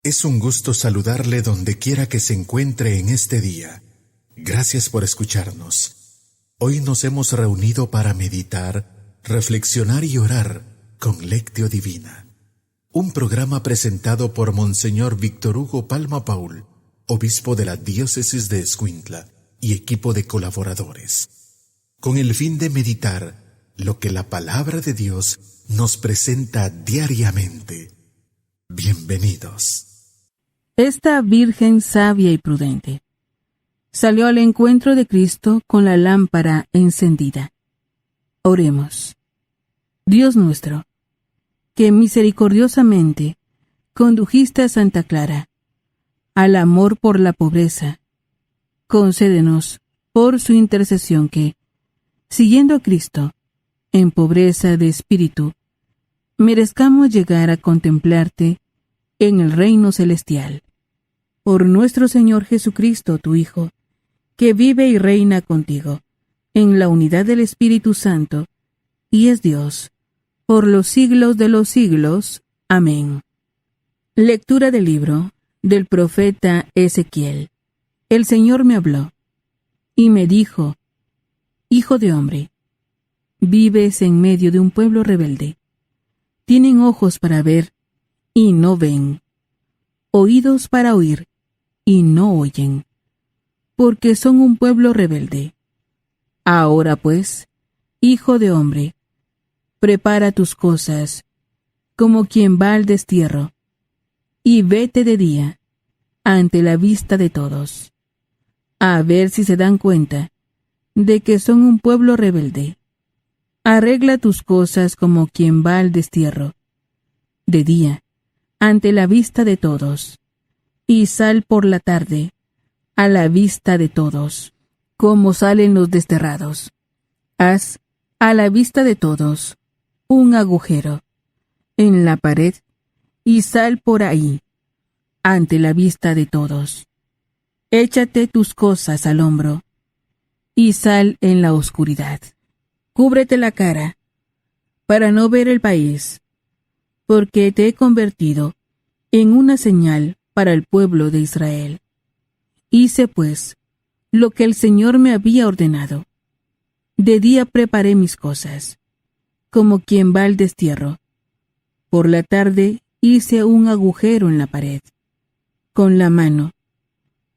Es un gusto saludarle donde quiera que se encuentre en este día. Gracias por escucharnos. Hoy nos hemos reunido para meditar, reflexionar y orar con Lectio Divina. Un programa presentado por Monseñor Víctor Hugo Palma Paul, obispo de la diócesis de Escuintla, y equipo de colaboradores, con el fin de meditar lo que la palabra de Dios nos presenta diariamente. Bienvenidos. Esta Virgen sabia y prudente salió al encuentro de Cristo con la lámpara encendida. Oremos. Dios nuestro, que misericordiosamente condujiste a Santa Clara al amor por la pobreza, concédenos por su intercesión que, siguiendo a Cristo en pobreza de espíritu, merezcamos llegar a contemplarte en el reino celestial. Por nuestro Señor Jesucristo, tu Hijo, que vive y reina contigo, en la unidad del Espíritu Santo, y es Dios, por los siglos de los siglos. Amén. Lectura del libro del profeta Ezequiel. El Señor me habló, y me dijo: Hijo de hombre, vives en medio de un pueblo rebelde. Tienen ojos para ver, y no ven, oídos para oír, y no oyen, porque son un pueblo rebelde. Ahora pues, hijo de hombre, prepara tus cosas, como quien va al destierro, y vete de día, ante la vista de todos, a ver si se dan cuenta de que son un pueblo rebelde. Arregla tus cosas como quien va al destierro, de día, ante la vista de todos, y sal por la tarde, a la vista de todos, como salen los desterrados. Haz, a la vista de todos, un agujero en la pared, y sal por ahí, ante la vista de todos. Échate tus cosas al hombro, y sal en la oscuridad. Cúbrete la cara, para no ver el país, porque te he convertido en una señal para el pueblo de Israel. Hice, pues, lo que el Señor me había ordenado. De día preparé mis cosas, como quien va al destierro. Por la tarde hice un agujero en la pared, con la mano,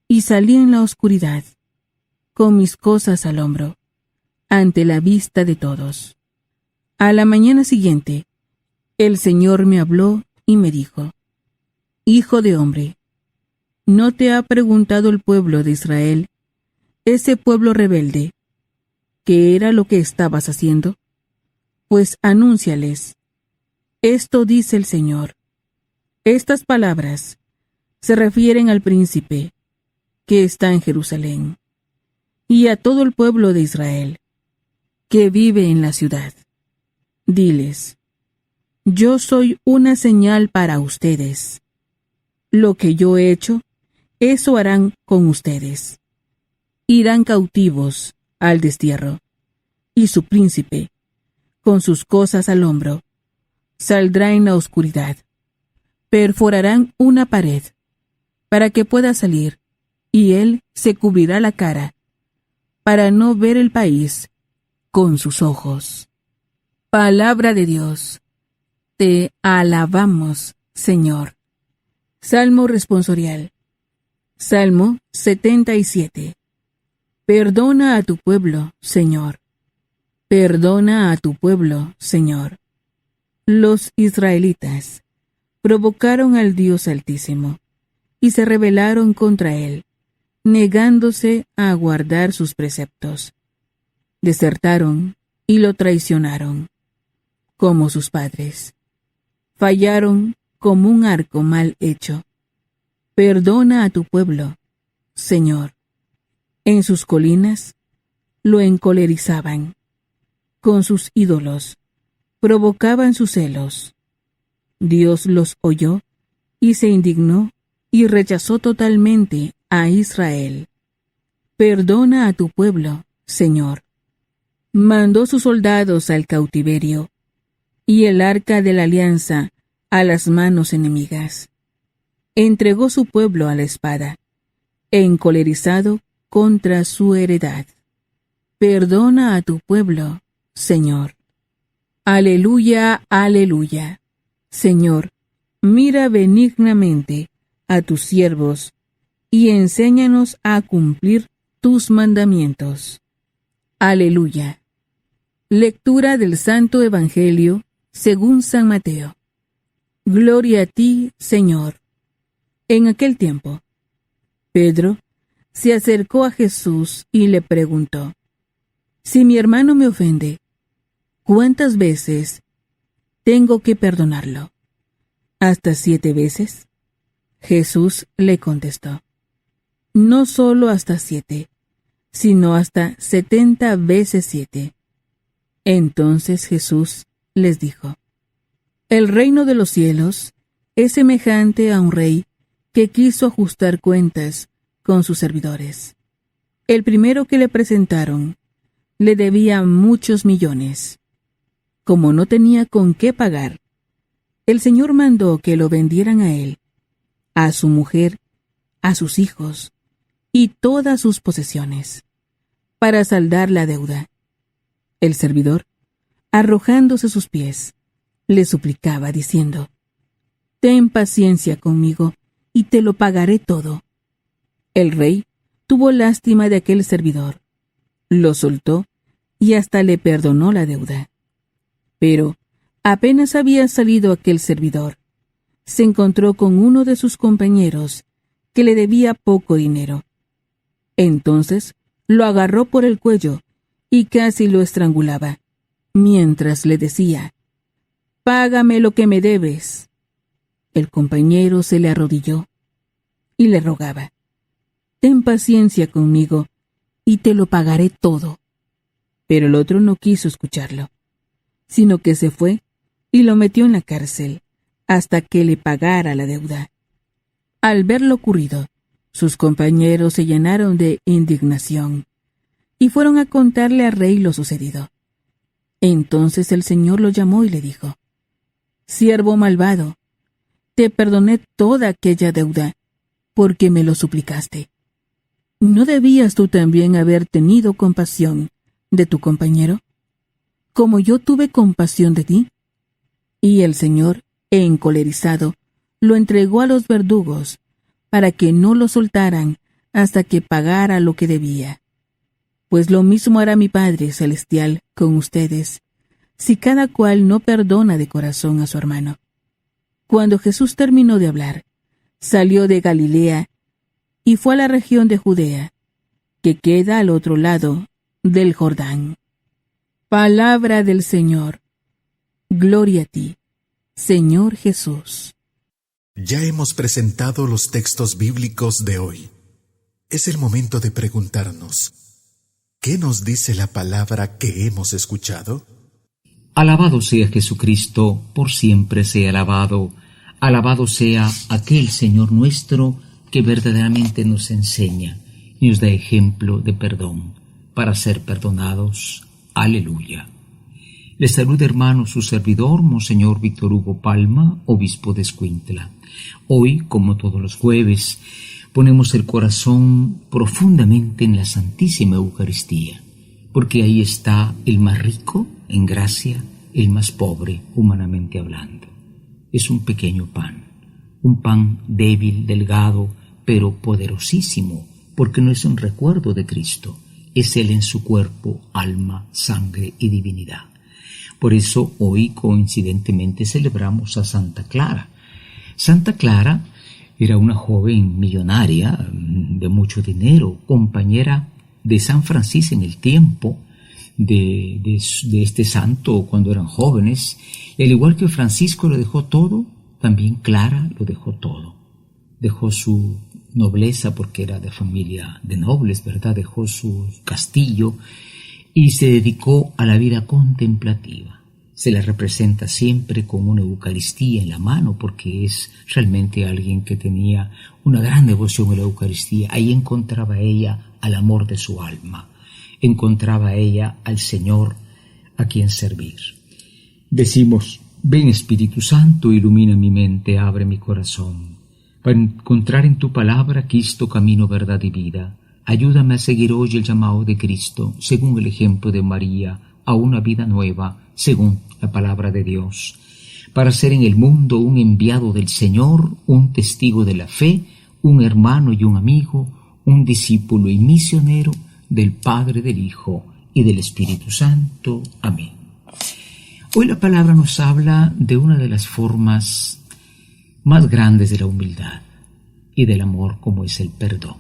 y salí en la oscuridad, con mis cosas al hombro, ante la vista de todos. A la mañana siguiente, el Señor me habló y me dijo: Hijo de hombre, ¿no te ha preguntado el pueblo de Israel, ese pueblo rebelde, qué era lo que estabas haciendo? Pues anúnciales: esto dice el Señor. Estas palabras se refieren al príncipe que está en Jerusalén, y a todo el pueblo de Israel que vive en la ciudad. Diles: yo soy una señal para ustedes. Lo que yo he hecho, eso harán con ustedes. Irán cautivos al destierro, y su príncipe, con sus cosas al hombro, saldrá en la oscuridad. Perforarán una pared, para que pueda salir, y él se cubrirá la cara, para no ver el país con sus ojos. Palabra de Dios. Te alabamos, Señor. Salmo responsorial. Salmo 77. Perdona a tu pueblo, Señor. Perdona a tu pueblo, Señor. Los israelitas provocaron al Dios Altísimo y se rebelaron contra él, negándose a guardar sus preceptos. Desertaron y lo traicionaron, como sus padres. Fallaron como un arco mal hecho. Perdona a tu pueblo, Señor. En sus colinas lo encolerizaban. Con sus ídolos provocaban sus celos. Dios los oyó y se indignó y rechazó totalmente a Israel. Perdona a tu pueblo, Señor. Mandó sus soldados al cautiverio y el arca de la alianza a las manos enemigas. entregó su pueblo a la espada, encolerizado contra su heredad. Perdona a tu pueblo, Señor. Aleluya, aleluya. Señor, mira benignamente a tus siervos y enséñanos a cumplir tus mandamientos. Aleluya. Lectura del Santo Evangelio según San Mateo. Gloria a ti, Señor. En aquel tiempo, Pedro se acercó a Jesús y le preguntó: Si mi hermano me ofende, ¿cuántas veces tengo que perdonarlo? ¿Hasta 7 veces? Jesús le contestó: No solo hasta 7, sino hasta 70 veces 7. Entonces Jesús les dijo: El reino de los cielos es semejante a un rey que quiso ajustar cuentas con sus servidores. El primero que le presentaron le debía muchos millones. Como no tenía con qué pagar, el Señor mandó que lo vendieran a él, a su mujer, a sus hijos y todas sus posesiones, para saldar la deuda. El servidor, arrojándose a sus pies, le suplicaba diciendo: Ten paciencia conmigo y te lo pagaré todo. El rey tuvo lástima de aquel servidor, lo soltó y hasta le perdonó la deuda. Pero apenas había salido aquel servidor, se encontró con uno de sus compañeros que le debía poco dinero. Entonces lo agarró por el cuello y casi lo estrangulaba, mientras le decía: Págame lo que me debes. El compañero se le arrodilló y le rogaba: Ten paciencia conmigo y te lo pagaré todo. Pero el otro no quiso escucharlo, sino que se fue y lo metió en la cárcel hasta que le pagara la deuda. Al ver lo ocurrido, sus compañeros se llenaron de indignación y fueron a contarle al rey lo sucedido. Entonces el Señor lo llamó y le dijo: Siervo malvado, te perdoné toda aquella deuda, porque me lo suplicaste. ¿No debías tú también haber tenido compasión de tu compañero, como yo tuve compasión de ti? Y el Señor, encolerizado, lo entregó a los verdugos, para que no lo soltaran hasta que pagara lo que debía. Pues lo mismo hará mi Padre Celestial con ustedes, si cada cual no perdona de corazón a su hermano. Cuando Jesús terminó de hablar, salió de Galilea y fue a la región de Judea, que queda al otro lado del Jordán. Palabra del Señor. Gloria a ti, Señor Jesús. Ya hemos presentado los textos bíblicos de hoy. Es el momento de preguntarnos: ¿qué nos dice la palabra que hemos escuchado? Alabado sea Jesucristo, por siempre sea alabado. Alabado sea aquel Señor nuestro que verdaderamente nos enseña y nos da ejemplo de perdón para ser perdonados. Aleluya. Les saluda, hermano, su servidor, Monseñor Víctor Hugo Palma, obispo de Escuintla. Hoy, como todos los jueves, ponemos el corazón profundamente en la Santísima Eucaristía, porque ahí está el más rico en gracia, el más pobre humanamente hablando. Es un pequeño pan, un pan débil, delgado, pero poderosísimo, porque no es un recuerdo de Cristo, es Él en su cuerpo, alma, sangre y divinidad. Por eso hoy coincidentemente celebramos a Santa Clara. Santa Clara era una joven millonaria, de mucho dinero, compañera de San Francisco en el tiempo de este santo cuando eran jóvenes. Y al igual que Francisco lo dejó todo, también Clara lo dejó todo. Dejó su nobleza porque era de familia de nobles, ¿verdad? Dejó su castillo y se dedicó a la vida contemplativa. Se la representa siempre con una Eucaristía en la mano porque es realmente alguien que tenía una gran devoción a la Eucaristía. Ahí encontraba ella al amor de su alma, encontraba ella al Señor a quien servir. Decimos: ven Espíritu Santo, ilumina mi mente, abre mi corazón, para encontrar en tu palabra Cristo camino, verdad y vida. Ayúdame a seguir hoy el llamado de Cristo, según el ejemplo de María, a una vida nueva, según la palabra de Dios, para ser en el mundo un enviado del Señor, un testigo de la fe, un hermano y un amigo, un discípulo y misionero del Padre, del Hijo y del Espíritu Santo. Amén. Hoy la palabra nos habla de una de las formas más grandes de la humildad y del amor, como es el perdón.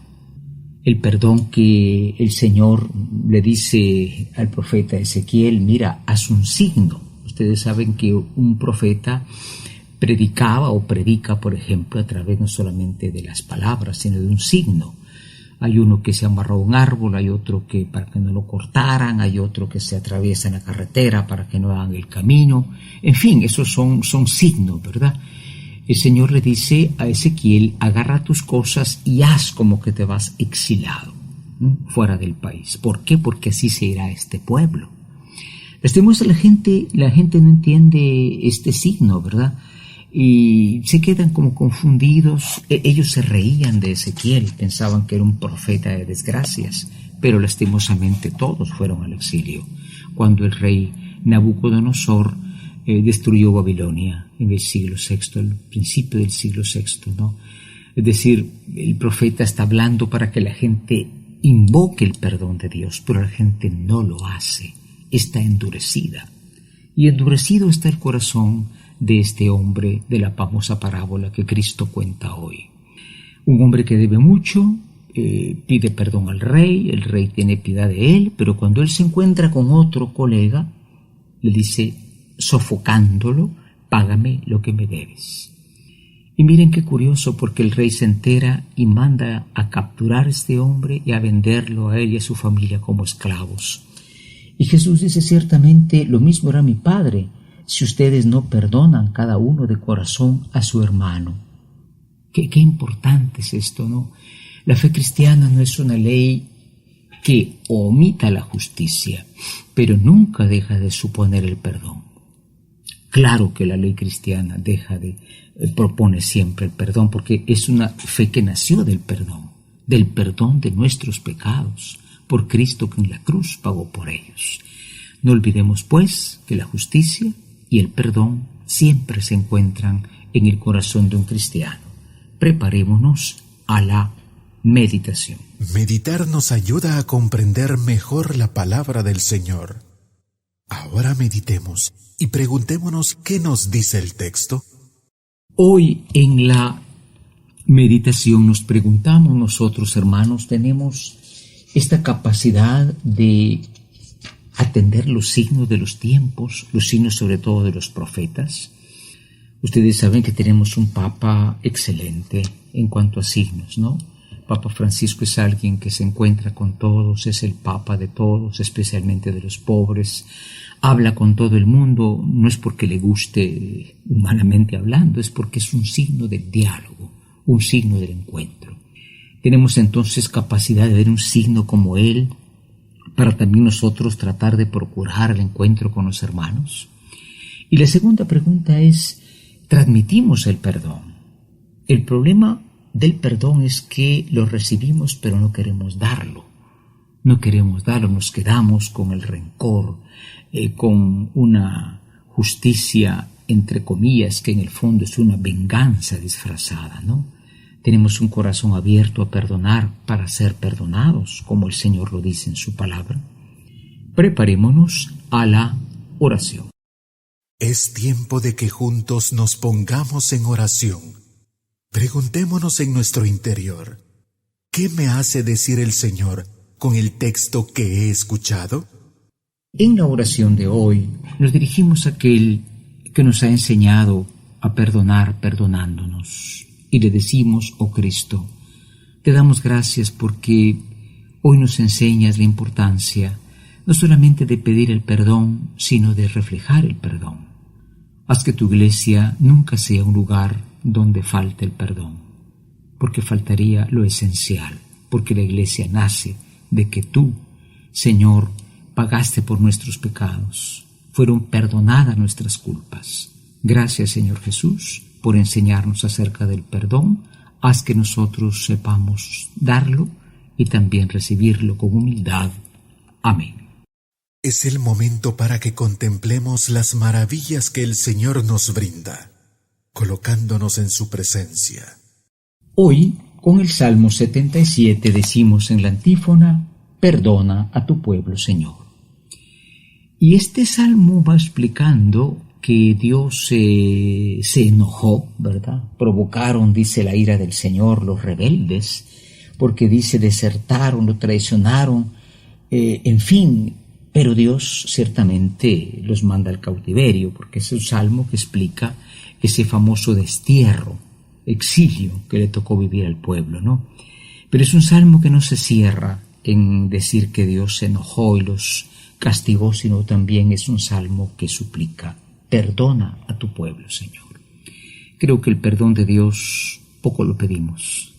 El perdón que el Señor le dice al profeta Ezequiel: mira, haz un signo. Ustedes saben que un profeta predicaba o predica, por ejemplo, a través no solamente de las palabras, sino de un signo. Hay uno que se amarró a un árbol, hay otro que para que no lo cortaran, hay otro que se atraviesa en la carretera para que no hagan el camino. En fin, esos son signos, ¿verdad? El Señor le dice a Ezequiel: agarra tus cosas y haz como que te vas exilado, fuera del país. ¿Por qué? Porque así se irá este pueblo. Lastimosamente la gente no entiende este signo, ¿verdad? Y se quedan como confundidos. Ellos se reían de Ezequiel, pensaban que era un profeta de desgracias, pero lastimosamente todos fueron al exilio. Cuando el rey Nabucodonosor destruyó Babilonia en el siglo VI, al principio del siglo VI, ¿no? Es decir, el profeta está hablando para que la gente invoque el perdón de Dios, pero la gente no lo hace, está endurecida. Y endurecido está el corazón de este hombre de la famosa parábola que Cristo cuenta hoy. Un hombre que debe mucho, pide perdón al rey, el rey tiene piedad de él, pero cuando él se encuentra con otro colega, le dice, sofocándolo: págame lo que me debes. Y miren qué curioso, porque el rey se entera y manda a capturar a este hombre y a venderlo a él y a su familia como esclavos. Y Jesús dice: ciertamente lo mismo hará mi Padre si ustedes no perdonan cada uno de corazón a su hermano. Qué importante es esto, ¿no? La fe cristiana no es una ley que omita la justicia, pero nunca deja de suponer el perdón. Claro que la ley cristiana propone siempre el perdón, porque es una fe que nació del perdón de nuestros pecados, por Cristo que en la cruz pagó por ellos. No olvidemos, pues, que la justicia y el perdón siempre se encuentran en el corazón de un cristiano. Preparémonos a la meditación. Meditar nos ayuda a comprender mejor la palabra del Señor. Ahora meditemos y preguntémonos qué nos dice el texto. Hoy en la meditación nos preguntamos nosotros, hermanos, tenemos esta capacidad de atender los signos de los tiempos, los signos sobre todo de los profetas. Ustedes saben que tenemos un Papa excelente en cuanto a signos, ¿no? Papa Francisco es alguien que se encuentra con todos, es el Papa de todos, especialmente de los pobres. Habla con todo el mundo, no es porque le guste humanamente hablando, es porque es un signo del diálogo, un signo del encuentro. Tenemos entonces capacidad de ver un signo como él, para también nosotros tratar de procurar el encuentro con los hermanos. Y la segunda pregunta es, ¿transmitimos el perdón? El problema del perdón es que lo recibimos pero no queremos darlo. No queremos darlo, nos quedamos con el rencor, con una justicia, entre comillas, que en el fondo es una venganza disfrazada, ¿no? Tenemos un corazón abierto a perdonar para ser perdonados, como el Señor lo dice en su palabra. Preparémonos a la oración. Es tiempo de que juntos nos pongamos en oración. Preguntémonos en nuestro interior, ¿qué me hace decir el Señor con el texto que he escuchado? En la oración de hoy nos dirigimos a aquel que nos ha enseñado a perdonar perdonándonos. Y le decimos, oh Cristo, te damos gracias porque hoy nos enseñas la importancia no solamente de pedir el perdón, sino de reflejar el perdón. Haz que tu iglesia nunca sea un lugar donde falte el perdón, porque faltaría lo esencial, porque la iglesia nace de que tú, Señor, pagaste por nuestros pecados, fueron perdonadas nuestras culpas. Gracias, Señor Jesús, por enseñarnos acerca del perdón haz que nosotros sepamos darlo y también recibirlo con humildad. Amén. Es el momento para que contemplemos las maravillas que el Señor nos brinda, colocándonos en su presencia. Hoy, con el Salmo 77, decimos en la antífona: perdona a tu pueblo, Señor. Y este salmo va explicando que Dios se enojó, ¿verdad? Provocaron, dice, la ira del Señor los rebeldes, porque dice desertaron, lo traicionaron, en fin, pero Dios ciertamente los manda al cautiverio, porque es un salmo que explica ese famoso destierro, exilio que le tocó vivir al pueblo, ¿no? Pero es un salmo que no se cierra en decir que Dios se enojó y los castigó, sino también es un salmo que suplica: perdona a tu pueblo, Señor. Creo que el perdón de Dios poco lo pedimos.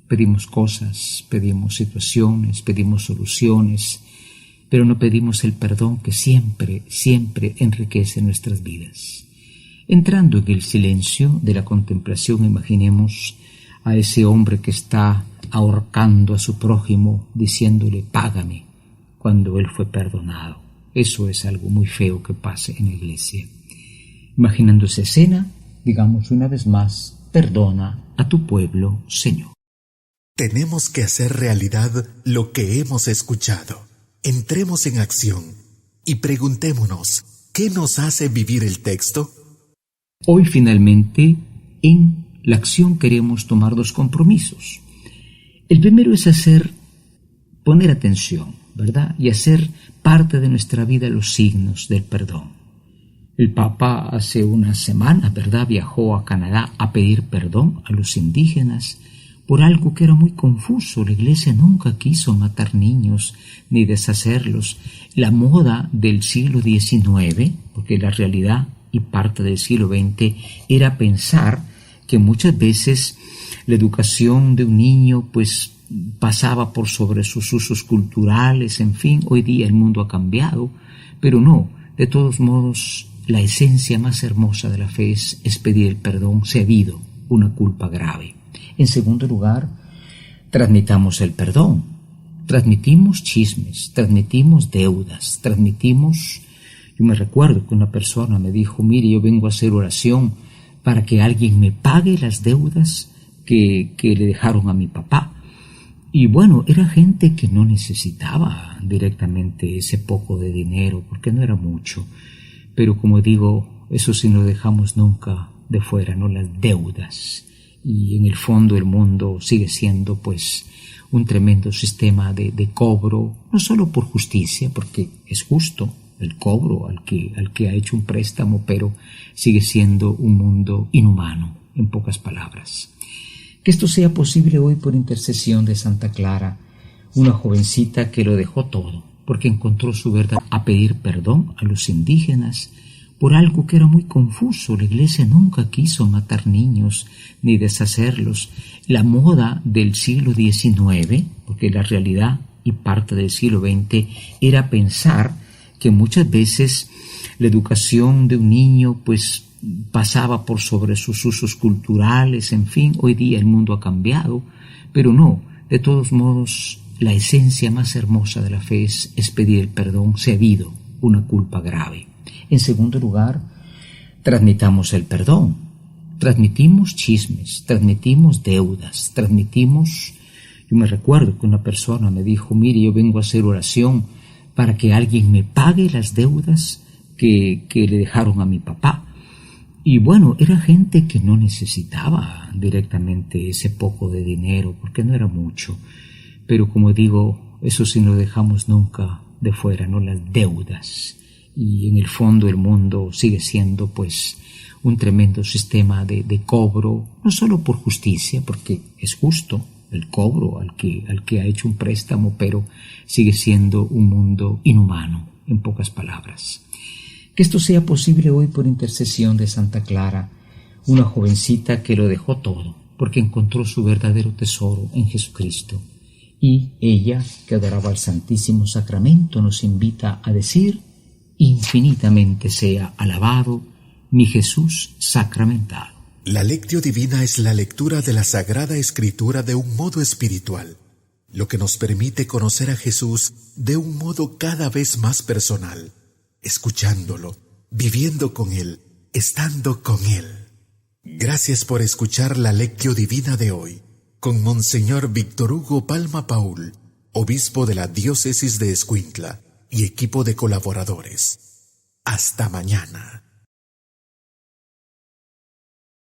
Pedimos cosas, pedimos situaciones, pedimos soluciones, pero no pedimos el perdón que siempre, siempre enriquece nuestras vidas. Entrando en el silencio de la contemplación, imaginemos a ese hombre que está ahorcando a su prójimo, diciéndole: págame, cuando él fue perdonado. Eso es algo muy feo que pase en la iglesia. Imaginando esa escena, digamos una vez más: perdona a tu pueblo, Señor. Tenemos que hacer realidad lo que hemos escuchado. Entremos en acción y preguntémonos: ¿qué nos hace vivir el texto? Hoy finalmente en la acción queremos tomar 2 compromisos. El primero es poner atención, ¿verdad? Y hacer parte de nuestra vida los signos del perdón. El Papa hace unas semanas, ¿verdad?, viajó a Canadá a pedir perdón a los indígenas por algo que era muy confuso. La Iglesia nunca quiso matar niños ni deshacerlos. La moda del siglo XIX, porque la realidad y parte del siglo XX era pensar que muchas veces la educación de un niño pues pasaba por sobre sus usos culturales, en fin. Hoy día el mundo ha cambiado, pero no, de todos modos, la esencia más hermosa de la fe es pedir el perdón si ha habido una culpa grave. En segundo lugar, transmitamos el perdón. Transmitimos chismes, transmitimos deudas, Yo me recuerdo que una persona me dijo: mire, yo vengo a hacer oración para que alguien me pague las deudas que le dejaron a mi papá. Y bueno, era gente que no necesitaba directamente ese poco de dinero, porque no era mucho. Pero como digo, eso sí no dejamos nunca de fuera, ¿no? Las deudas. Y en el fondo el mundo sigue siendo pues un tremendo sistema de cobro, no solo por justicia, porque es justo el cobro al que ha hecho un préstamo, pero sigue siendo un mundo inhumano, en pocas palabras. Que esto sea posible hoy por intercesión de Santa Clara, una jovencita que lo dejó todo, porque encontró su verdad, a pedir perdón a los indígenas por algo que era muy confuso. La Iglesia nunca quiso matar niños ni deshacerlos. La moda del siglo XIX, porque la realidad y parte del siglo XX era pensar que muchas veces la educación de un niño pues pasaba por sobre sus usos culturales, en fin. Hoy día el mundo ha cambiado, pero no, de todos modos, la esencia más hermosa de la fe es pedir el perdón si ha habido una culpa grave. En segundo lugar, transmitamos el perdón. Transmitimos chismes, transmitimos deudas, Yo me recuerdo que una persona me dijo: mire, yo vengo a hacer oración para que alguien me pague las deudas que le dejaron a mi papá. Y bueno, era gente que no necesitaba directamente ese poco de dinero, porque no era mucho. Pero como digo, eso sí no dejamos nunca de fuera, ¿no? Las deudas. Y en el fondo el mundo sigue siendo pues un tremendo sistema de cobro, no solo por justicia, porque es justo el cobro al que ha hecho un préstamo, pero sigue siendo un mundo inhumano, en pocas palabras. Que esto sea posible hoy por intercesión de Santa Clara, una jovencita que lo dejó todo, porque encontró su verdadero tesoro en Jesucristo. Y ella, que adoraba al Santísimo Sacramento, nos invita a decir: infinitamente sea alabado mi Jesús sacramentado. La Lectio Divina es la lectura de la Sagrada Escritura de un modo espiritual, lo que nos permite conocer a Jesús de un modo cada vez más personal, escuchándolo, viviendo con Él, estando con Él. Gracias por escuchar la Lectio Divina de hoy, con Monseñor Víctor Hugo Palma Paul, obispo de la Diócesis de Escuintla y equipo de colaboradores. Hasta mañana.